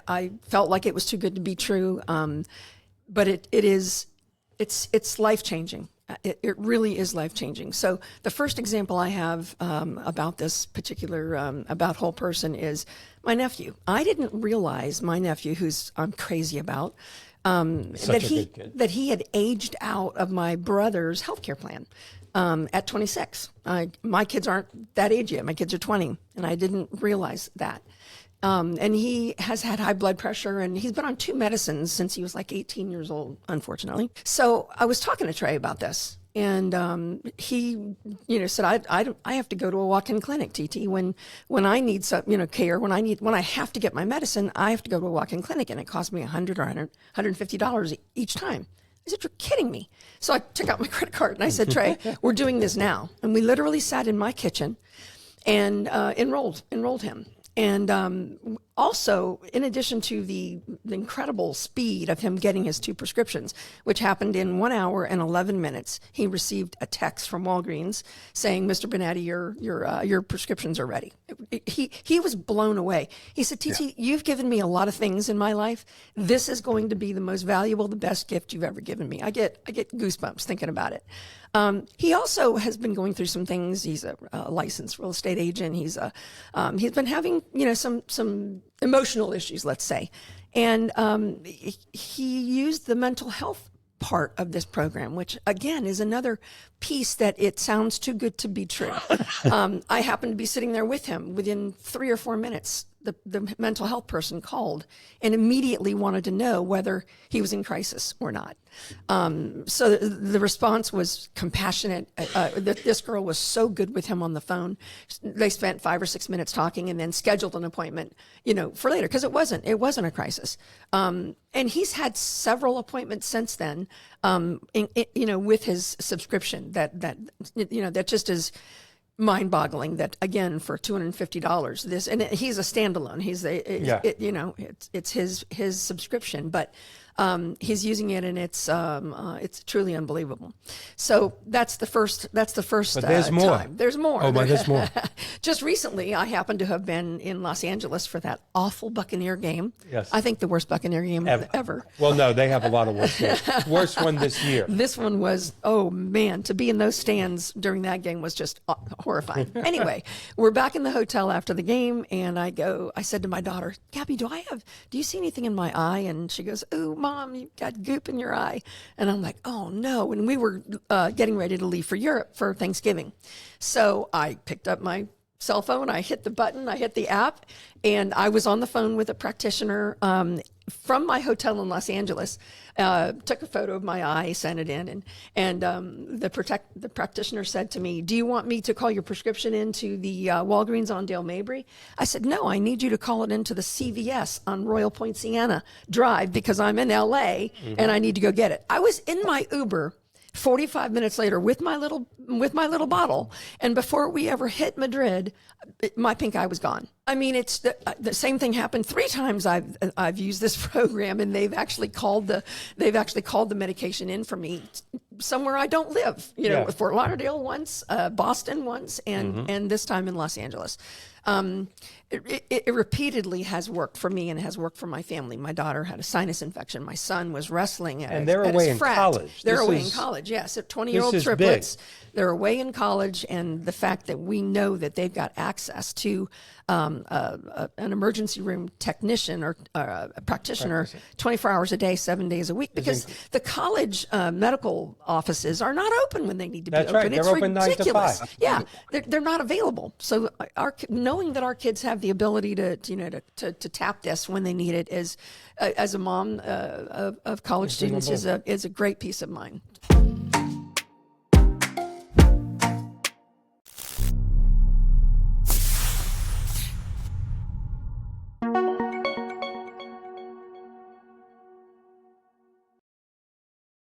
I felt like it was too good to be true. But it's life-changing. It really is life-changing. So the first example I have about this particular, about whole person is my nephew. I didn't realize my nephew, who's I'm crazy about, that he had aged out of my brother's healthcare plan at 26. My kids aren't that age yet. My kids are 20, and I didn't realize that. And he has had high blood pressure, and he's been on 2 medicines since he was like 18 years old, unfortunately. So I was talking to Trey about this, and he, said, I have to go to a walk-in clinic, TT, when I need some, care, when I have to get my medicine, I have to go to a walk-in clinic, and it costs me $100 or $150 each time. I said, you're kidding me. So I took out my credit card, and I said, Trey, we're doing this now. And we literally sat in my kitchen and enrolled him. And also, in addition to the incredible speed of him getting his 2 prescriptions, which happened in 1 hour and 11 minutes, he received a text from Walgreens saying, "Mr. Bennati, your prescriptions are ready." He was blown away. He said, "TT, you've given me a lot of things in my life. This is going to be the most valuable, the best gift you've ever given me." I get goosebumps thinking about it. He also has been going through some things. He's a licensed real estate agent. He's been having, some emotional issues, let's say. And he used the mental health part of this program, which again is another piece that it sounds too good to be true. I happened to be sitting there with him. Within 3 or 4 minutes, the mental health person called and immediately wanted to know whether he was in crisis or not. So the response was compassionate. This girl was so good with him on the phone. They spent 5 or 6 minutes talking and then scheduled an appointment, for later, because it wasn't a crisis. And he's had several appointments since then, with his subscription that just is mind-boggling. That again, for $250, and he's a standalone. It's his subscription, but he's using it, and it's truly unbelievable. So that's the first. But there's more. Time. There's more. Oh, but there's more. Just recently, I happened to have been in Los Angeles for that awful Buccaneer game. Yes. I think the worst Buccaneer game ever. Well, no, they have a lot of worse games. Worst one this year. This one was, oh man, to be in those stands during that game was just horrifying. Anyway, we're back in the hotel after the game, and I said to my daughter, Gabby, do you see anything in my eye? And she goes, "Oh, Mom, you've got goop in your eye." And I'm like, oh no. And we were getting ready to leave for Europe for Thanksgiving. So I picked up my cell phone, I hit the button, I hit the app, and I was on the phone with a practitioner from my hotel in Los Angeles. Took a photo of my eye, sent it in, and the practitioner said to me, "Do you want me to call your prescription into the Walgreens on Dale Mabry?" I said, "No, I need you to call it into the CVS on Royal Point Sienna Drive because I'm in LA and I need to go get it." I was in my Uber 45 minutes later with my little bottle, and before we ever hit Madrid, my pink eye was gone. I mean, it's the same thing happened 3 times. I've used this program, and they've actually called the medication in for me somewhere I don't live. Fort Lauderdale once, Boston once, and this time in Los Angeles. It repeatedly has worked for me and has worked for my family. My daughter had a sinus infection. My son was wrestling at they're away in college. They're away in college, yes. 20-year-old triplets. Big. They're away in college, and the fact that we know that they've got access to an emergency room technician or a practitioner 24 hours a day, 7 days a week, because the college medical offices are not open when they need to be open. That's right. They're open 9 to 5. Yeah, they're not available. So knowing that our kids have the ability to tap this when they need it is, as a mom of college students, is a great peace of mind.